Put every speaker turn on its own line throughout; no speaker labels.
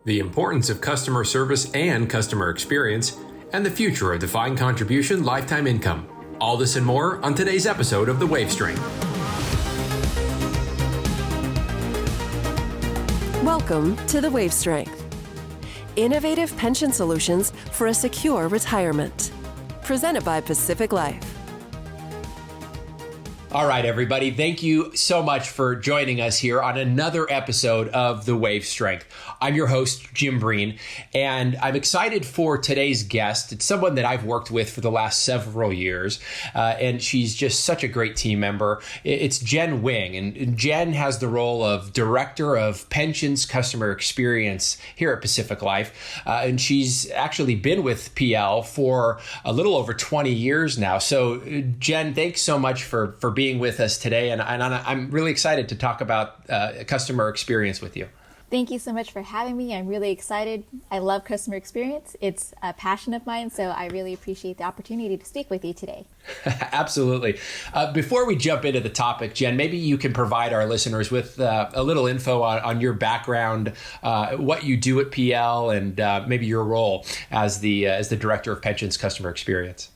the importance of customer service and customer experience, and the future of defined contribution lifetime income. All this and more on today's episode of The Wave Strength.
Welcome to The Wave Strength. Innovative pension solutions for a secure retirement. Presented by Pacific Life.
All right, everybody. Thank you so much for joining us here on another episode of The Wave Strength. I'm your host, Jim Breen, and I'm excited for today's guest. It's someone that I've worked with for the last several years, and she's just such a great team member. It's Jen Wing, and Jen has the role of Director of Pensions Customer Experience here at Pacific Life, and she's actually been with PL for a little over 20 years now. So, Jen, thanks so much for being with us today, and I'm really excited to talk about customer experience with you.
Thank you so much for having me. I'm really excited. I love customer experience. It's a passion of mine, so I really appreciate the opportunity to speak with you today.
Absolutely. Before we jump into the topic, Jen, maybe you can provide our listeners with a little info on your background, what you do at PL, and maybe your role as the Director of Pensions Customer Experience.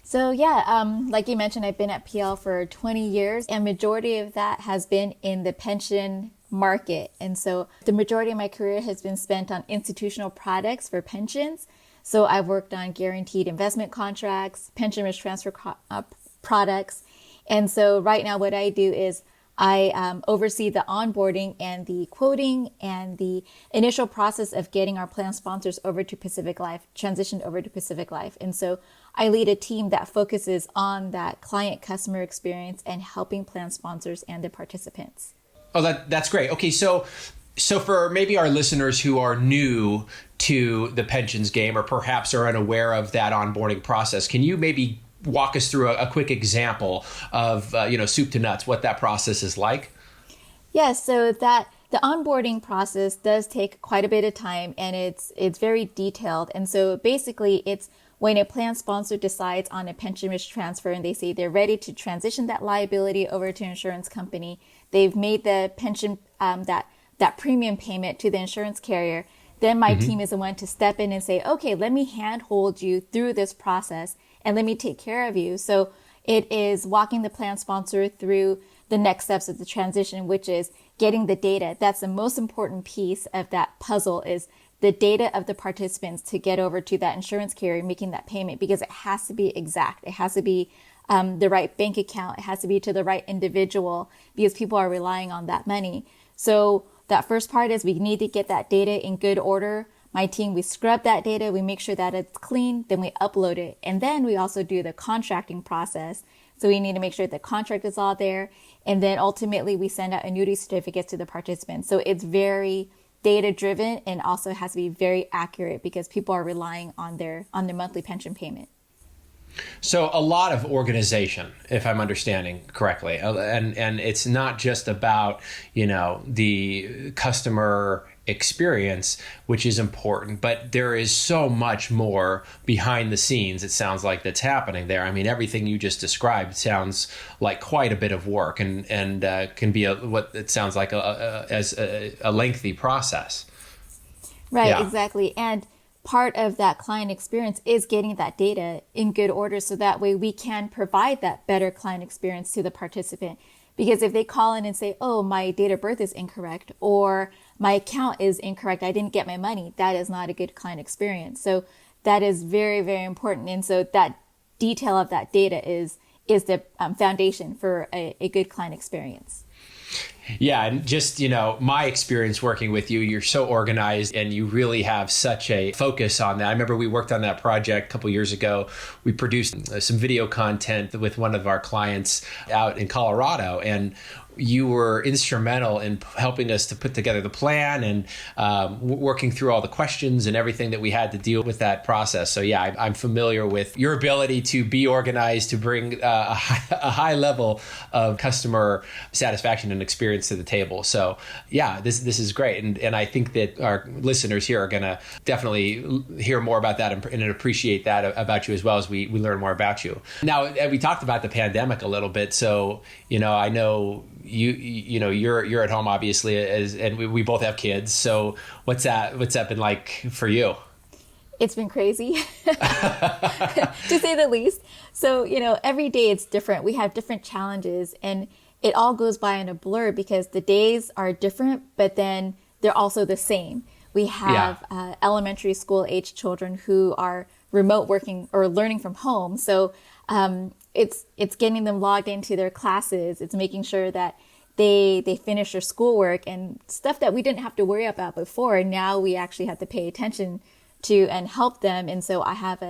So like you mentioned, I've been at PL for 20 years, and majority of that has been in the pension market. And so the majority of my career has been spent on institutional products for pensions. So I've worked on guaranteed investment contracts, pension risk transfer products. And so right now what I do is I oversee the onboarding and the quoting and the initial process of getting our plan sponsors over to Pacific Life, transitioned over to Pacific Life. And so I lead a team that focuses on that client customer experience and helping plan sponsors and the participants.
Oh, that's great. Okay, so for maybe our listeners who are new to the pensions game or perhaps are unaware of that onboarding process, can you maybe walk us through a quick example of, soup to nuts, what that process is like?
Yes, so the onboarding process does take quite a bit of time, and it's very detailed. And so basically it's when a plan sponsor decides on a pension risk transfer and they say they're ready to transition that liability over to an insurance company, they've made the pension, that premium payment to the insurance carrier, then my team is the one to step in and say, okay, let me handhold you through this process and let me take care of you. So it is walking the plan sponsor through the next steps of the transition, which is getting the data. That's the most important piece of that puzzle, is the data of the participants to get over to that insurance carrier making that payment, because it has to be exact. It has to be the right bank account. It has to be to the right individual, because people are relying on that money. So that first part is we need to get that data in good order. My team, we scrub that data, we make sure that it's clean, then we upload it. And then we also do the contracting process. So we need to make sure the contract is all there. And then ultimately we send out annuity certificates to the participants. So it's very data driven and also has to be very accurate because people are relying on their monthly pension payment.
So a lot of organization, if I'm understanding correctly, and it's not just about, the customer experience, which is important, but there is so much more behind the scenes, it sounds like, that's happening there. I mean, everything you just described sounds like quite a bit of work and can be what it sounds like a lengthy process.
Right, yeah. Exactly. And part of that client experience is getting that data in good order, so that way we can provide that better client experience to the participant. Because if they call in and say, oh, my date of birth is incorrect, or my account is incorrect, I didn't get my money, that is not a good client experience. So that is very, very important. And so that detail of that data is the foundation for a good client experience.
Yeah, and just, my experience working with you, you're so organized and you really have such a focus on that. I remember we worked on that project a couple years ago. We produced some video content with one of our clients out in Colorado, and you were instrumental in helping us to put together the plan and working through all the questions and everything that we had to deal with that process. So yeah, I'm familiar with your ability to be organized, to bring a high level of customer satisfaction and experience experience to the table. So yeah, this is great. And I think that our listeners here are going to definitely hear more about that and appreciate that about you as well as we learn more about you. Now, we talked about the pandemic a little bit. So, I know you're at home, obviously, and we both have kids. So what's that been like for you?
It's been crazy, to say the least. So, every day it's different. We have different challenges, and it all goes by in a blur because the days are different, but then they're also the same. We have elementary school age children who are remote working or learning from home. So it's getting them logged into their classes. It's making sure that they finish their schoolwork and stuff that we didn't have to worry about before. Now we actually have to pay attention to and help them. And so I have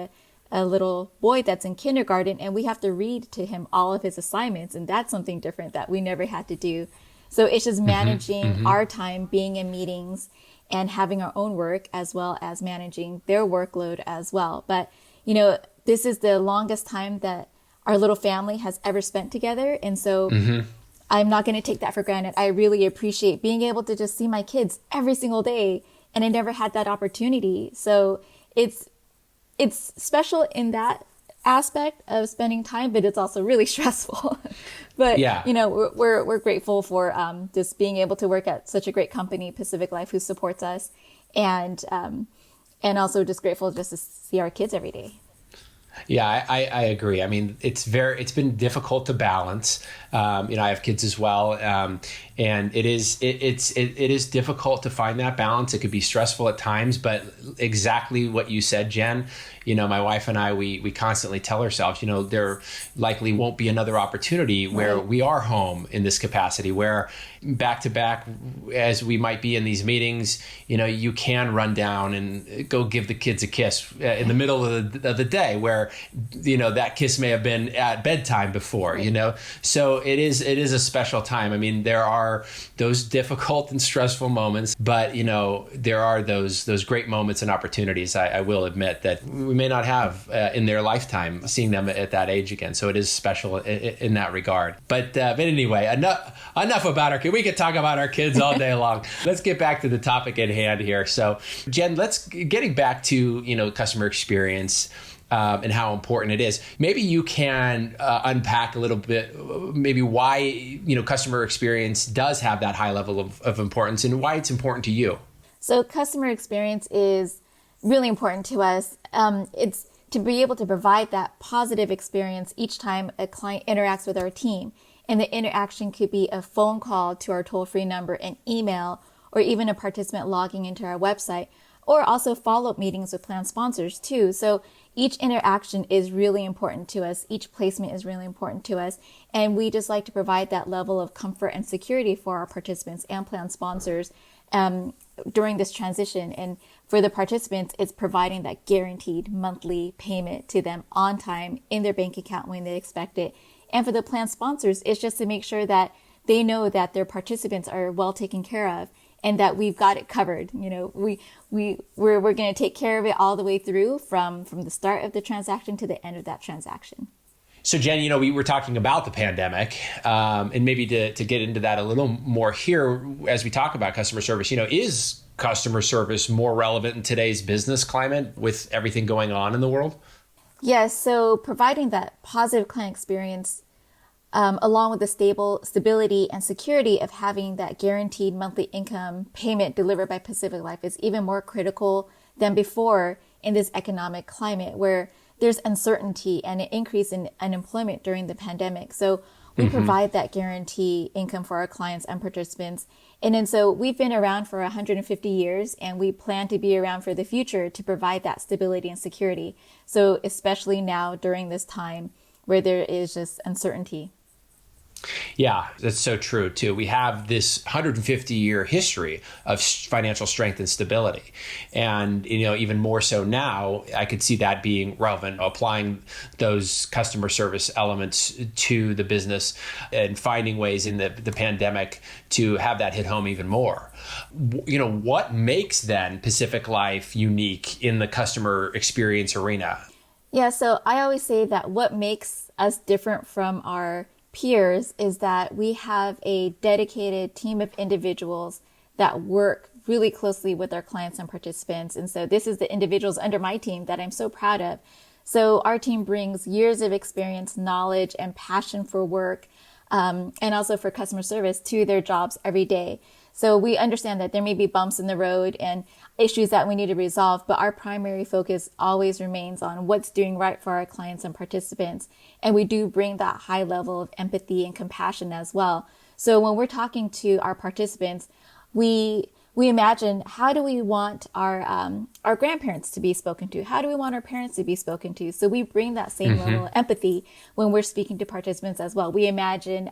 a little boy that's in kindergarten, and we have to read to him all of his assignments. And that's something different that we never had to do. So it's just managing our time, being in meetings and having our own work, as well as managing their workload as well. But, this is the longest time that our little family has ever spent together. And so I'm not going to take that for granted. I really appreciate being able to just see my kids every single day. And I never had that opportunity. So it's special in that aspect of spending time, but it's also really stressful. But, we're grateful for just being able to work at such a great company, Pacific Life, who supports us. And also just grateful just to see our kids every day.
Yeah, I agree. I mean, it's been difficult to balance. I have kids as well. And it is difficult to find that balance. It could be stressful at times, but exactly what you said, Jen, my wife and I, we constantly tell ourselves, there likely won't be another opportunity where we are home in this capacity, where back to back, as we might be in these meetings, you can run down and go give the kids a kiss in the middle of the day where, that kiss may have been at bedtime before, so it is a special time. I mean, there are those difficult and stressful moments, but there are those great moments and opportunities, I will admit, that we may not have in their lifetime, seeing them at that age again. So it is special in that regard. But anyway, enough about our kids. We could talk about our kids all day long. Let's get back to the topic at hand here. So Jen, getting back to customer experience. And how important it is. Maybe you can unpack a little bit, maybe why customer experience does have that high level of importance and why it's important to you.
So customer experience is really important to us. It's to be able to provide that positive experience each time a client interacts with our team. And the interaction could be a phone call to our toll-free number, an email, or even a participant logging into our website, or also follow-up meetings with plan sponsors too. So each interaction is really important to us. Each placement is really important to us. And we just like to provide that level of comfort and security for our participants and plan sponsors during this transition. And for the participants, it's providing that guaranteed monthly payment to them on time in their bank account when they expect it. And for the plan sponsors, it's just to make sure that they know that their participants are well taken care of and that we've got it covered. We're going to take care of it all the way through from the start of the transaction to the end of that transaction.
So Jen, we were talking about the pandemic, and maybe to get into that a little more here as we talk about customer service, is customer service more relevant in today's business climate with everything going on in the world?
Yes. So providing that positive client experience along with the stability and security of having that guaranteed monthly income payment delivered by Pacific Life is even more critical than before in this economic climate where there's uncertainty and an increase in unemployment during the pandemic. So we provide that guarantee income for our clients and participants. And then so we've been around for 150 years and we plan to be around for the future to provide that stability and security. So especially now during this time where there is just uncertainty.
Yeah, that's so true, too. We have this 150-year history of financial strength and stability. And, even more so now, I could see that being relevant, applying those customer service elements to the business and finding ways in the pandemic to have that hit home even more. What makes then Pacific Life unique in the customer experience arena?
Yeah, so I always say that what makes us different from our peers is that we have a dedicated team of individuals that work really closely with our clients and participants. And so this is the individuals under my team that I'm so proud of. So our team brings years of experience, knowledge, and passion for work, and also for customer service to their jobs every day. So we understand that there may be bumps in the road and issues that we need to resolve, but our primary focus always remains on what's doing right for our clients and participants. And we do bring that high level of empathy and compassion as well. So when we're talking to our participants, we imagine, how do we want our grandparents to be spoken to? How do we want our parents to be spoken to? So we bring that same level of empathy when we're speaking to participants as well. We imagine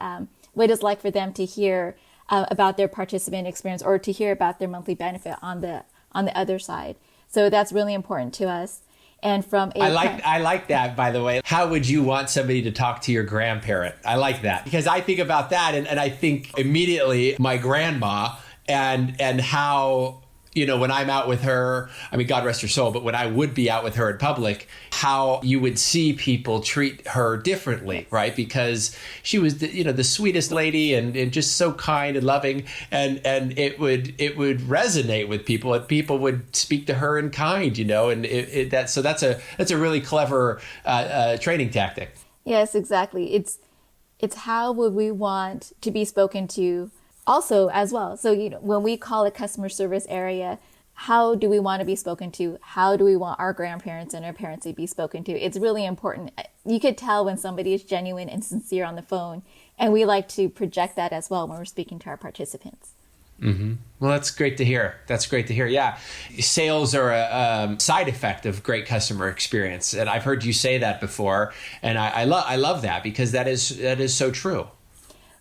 what it's like for them to hear about their participant experience, or to hear about their monthly benefit on the other side. So that's really important to us. And from a
I like that, by the way. How would you want somebody to talk to your grandparent? I like that, because I think about that, and I think immediately my grandma, and how, when I'm out with her, I mean, God rest her soul, but when I would be out with her in public, how you would see people treat her differently, right? Because she was the sweetest lady, and just so kind and loving, and it would resonate with people, and people would speak to her in kind, and that's a really clever training tactic.
Yes, exactly. It's how would we want to be spoken to also as well. So, when we call a customer service area, how do we want to be spoken to? How do we want our grandparents and our parents to be spoken to? It's really important. You could tell when somebody is genuine and sincere on the phone, and we like to project that as well when we're speaking to our participants.
Mm-hmm. Well, that's great to hear. Yeah. Sales are a side effect of great customer experience. And I've heard you say that before. And I love that, because that is so true.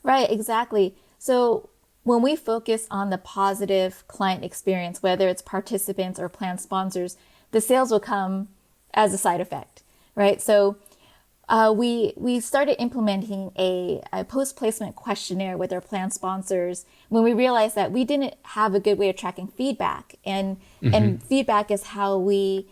Right,
exactly. So when we focus on the positive client experience, whether it's participants or plan sponsors, the sales will come as a side effect, right? So we started implementing a post-placement questionnaire with our plan sponsors when we realized that we didn't have a good way of tracking feedback. And feedback is how we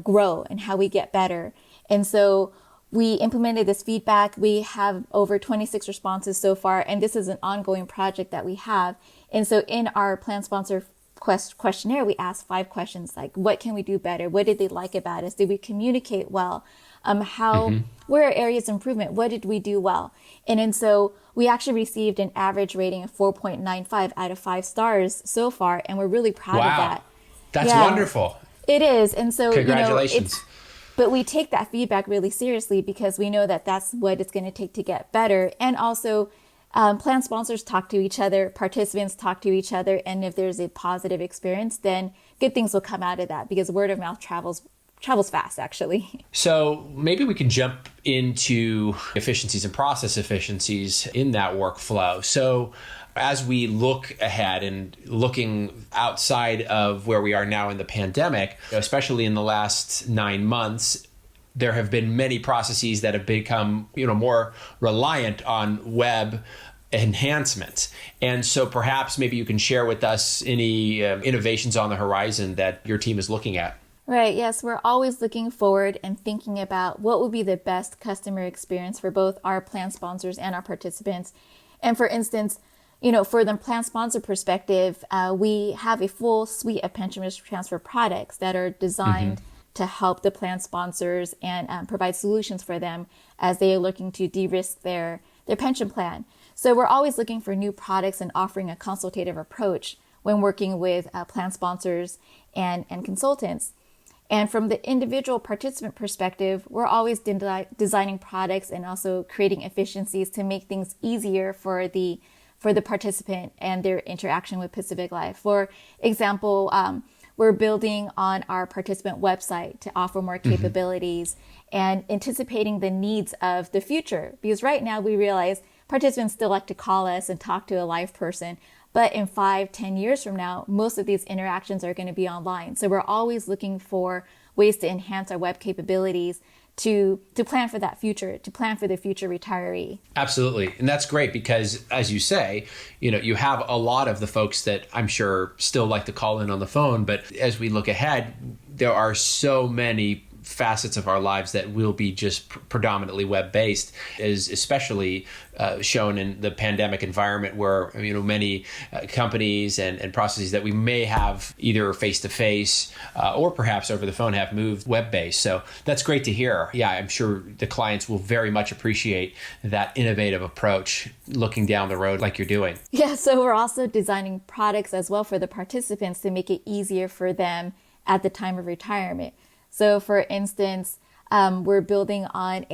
grow and how we get better. And so we implemented this feedback. We have over 26 responses so far, and this is an ongoing project that we have. And so in our plan sponsor questionnaire, we asked 5 questions like, what can we do better? What did they like about us? Did we communicate well? Where are areas of improvement? What did we do well? And so we actually received an average rating of 4.95 out of 5 stars so far, and we're really proud of that.
That's wonderful.
It is. And so,
congratulations.
But we take that feedback really seriously, because we know that that's what it's going to take to get better. And also, plan sponsors talk to each other, participants talk to each other. And if there's a positive experience, then good things will come out of that, because word of mouth travels fast, actually.
So maybe we can jump into efficiencies and process efficiencies in that workflow. So as we look ahead and looking outside of where we are now in the pandemic, especially in the last 9 months, there have been many processes that have become, more reliant on web enhancements. And so perhaps maybe you can share with us any innovations on the horizon that your team is looking at.
Right. Yes. We're always looking forward and thinking about what would be the best customer experience for both our plan sponsors and our participants. And for instance, for the plan sponsor perspective, we have a full suite of pension risk transfer products that are designed to help the plan sponsors and provide solutions for them as they are looking to de-risk their pension plan. So we're always looking for new products and offering a consultative approach when working with plan sponsors and consultants. And from the individual participant perspective, we're always designing products and also creating efficiencies to make things easier for the participant and their interaction with Pacific Life. For example, we're building on our participant website to offer more capabilities and anticipating the needs of the future. Because right now we realize participants still like to call us and talk to a live person. But in 5-10 years from now, most of these interactions are going to be online. So we're always looking for ways to enhance our web capabilities to plan for that future, to plan for the future retiree.
Absolutely. And that's great because, as you say, you have a lot of the folks that I'm sure still like to call in on the phone. But as we look ahead, there are so many facets of our lives that will be just predominantly web-based, is especially shown in the pandemic environment where, many companies and processes that we may have either face-to-face or perhaps over the phone have moved web-based. So that's great to hear. Yeah, I'm sure the clients will very much appreciate that innovative approach looking down the road like you're doing.
Yeah, so we're also designing products as well for the participants to make it easier for them at the time of retirement. So for instance, we're building on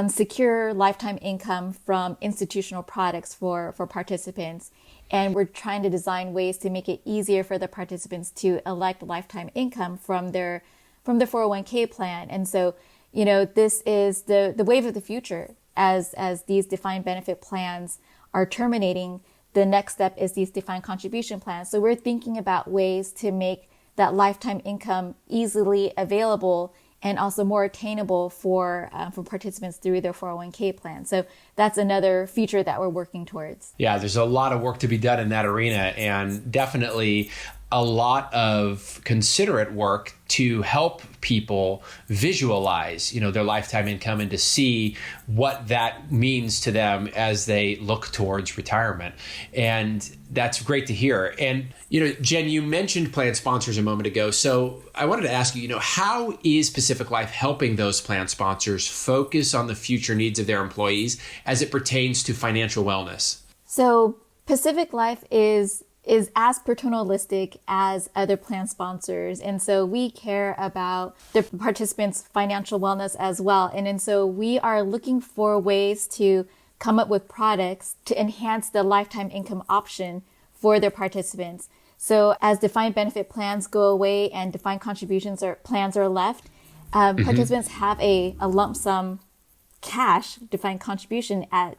secure lifetime income from institutional products for participants. And we're trying to design ways to make it easier for the participants to elect lifetime income from their 401k plan. And so, this is the wave of the future. As these defined benefit plans are terminating, the next step is these defined contribution plans. So we're thinking about ways to make that lifetime income easily available and also more attainable for participants through their 401k plan. So that's another feature that we're working towards.
Yeah, there's a lot of work to be done in that arena, and definitely a lot of considerate work to help people visualize, their lifetime income and to see what that means to them as they look towards retirement. And that's great to hear. And, Jen, you mentioned plan sponsors a moment ago. So I wanted to ask you, how is Pacific Life helping those plan sponsors focus on the future needs of their employees as it pertains to financial wellness?
So Pacific Life is as paternalistic as other plan sponsors. And so we care about the participants' financial wellness as well. And so we are looking for ways to come up with products to enhance the lifetime income option for their participants. So as defined benefit plans go away and defined contributions or plans are left, participants have a lump sum cash defined contribution at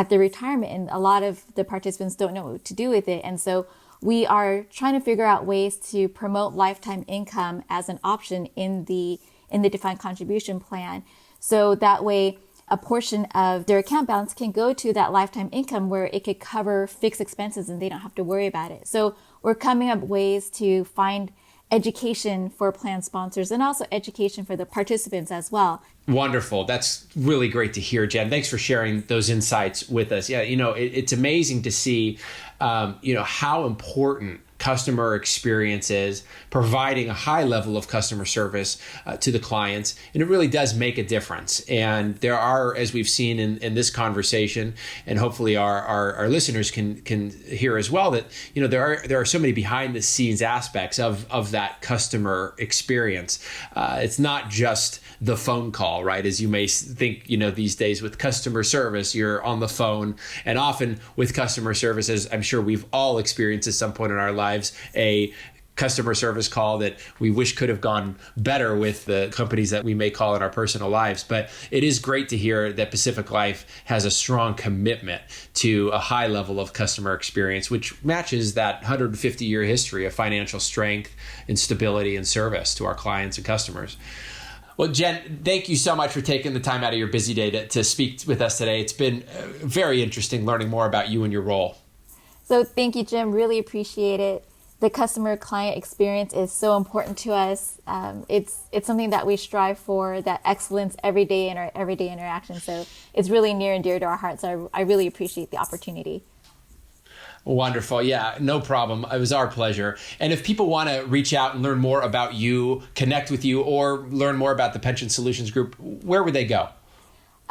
the retirement, and a lot of the participants don't know what to do with it. And so we are trying to figure out ways to promote lifetime income as an option in the defined contribution plan. So that way a portion of their account balance can go to that lifetime income where it could cover fixed expenses and they don't have to worry about it. So we're coming up with ways to find education for plan sponsors and also education for the participants as well.
Wonderful. That's really great to hear, Jen. Thanks for sharing those insights with us. Yeah, it's amazing to see, how important customer experience is, providing a high level of customer service to the clients. And it really does make a difference. And there are, as we've seen in this conversation, and hopefully our listeners can hear as well, that, there are so many behind the scenes aspects of that customer experience. It's not just the phone call, right? As you may think, these days with customer service, you're on the phone, and often with customer service, as I'm sure we've all experienced at some point in our lives, a customer service call that we wish could have gone better with the companies that we may call in our personal lives. But it is great to hear that Pacific Life has a strong commitment to a high level of customer experience, which matches that 150-year history of financial strength and stability and service to our clients and customers. Well, Jen, thank you so much for taking the time out of your busy day to speak with us today. It's been very interesting learning more about you and your role.
So thank you, Jim. Really appreciate it. The customer client experience is so important to us. It's something that we strive for, that excellence every day in our everyday interaction. So it's really near and dear to our hearts. So I really appreciate the opportunity.
Wonderful. Yeah, no problem. It was our pleasure. And if people want to reach out and learn more about you, connect with you, or learn more about the Pension Solutions Group, where would they go?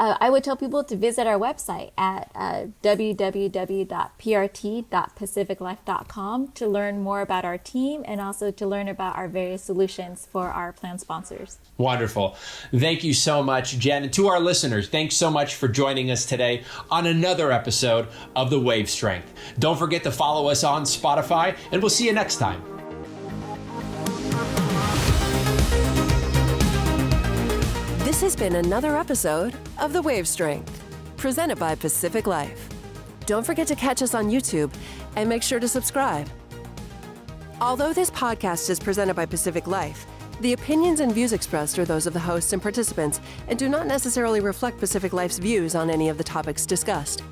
I would tell people to visit our website at www.prt.pacificlife.com to learn more about our team and also to learn about our various solutions for our plan sponsors.
Wonderful. Thank you so much, Jen. And to our listeners, thanks so much for joining us today on another episode of The Wave Strength. Don't forget to follow us on Spotify, and we'll see you next time.
This has been another episode of The Wave Strength, presented by Pacific Life. Don't forget to catch us on YouTube and make sure to subscribe. Although this podcast is presented by Pacific Life, the opinions and views expressed are those of the hosts and participants and do not necessarily reflect Pacific Life's views on any of the topics discussed.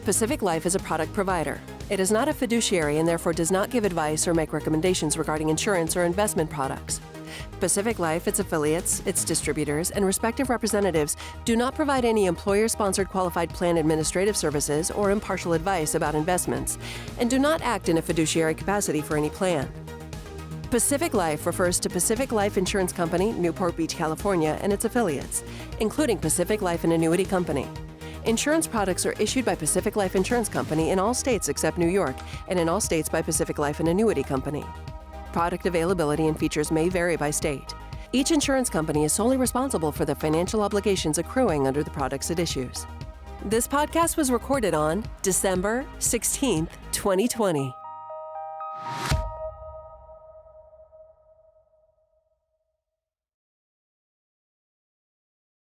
Pacific Life is a product provider. It is not a fiduciary and therefore does not give advice or make recommendations regarding insurance or investment products. Pacific Life, its affiliates, its distributors, and respective representatives do not provide any employer-sponsored qualified plan administrative services or impartial advice about investments, and do not act in a fiduciary capacity for any plan. Pacific Life refers to Pacific Life Insurance Company, Newport Beach, California, and its affiliates, including Pacific Life and Annuity Company. Insurance products are issued by Pacific Life Insurance Company in all states except New York, and in all states by Pacific Life and Annuity Company. Product availability and features may vary by state. Each insurance company is solely responsible for the financial obligations accruing under the products it issues. This podcast was recorded on December 16th, 2020.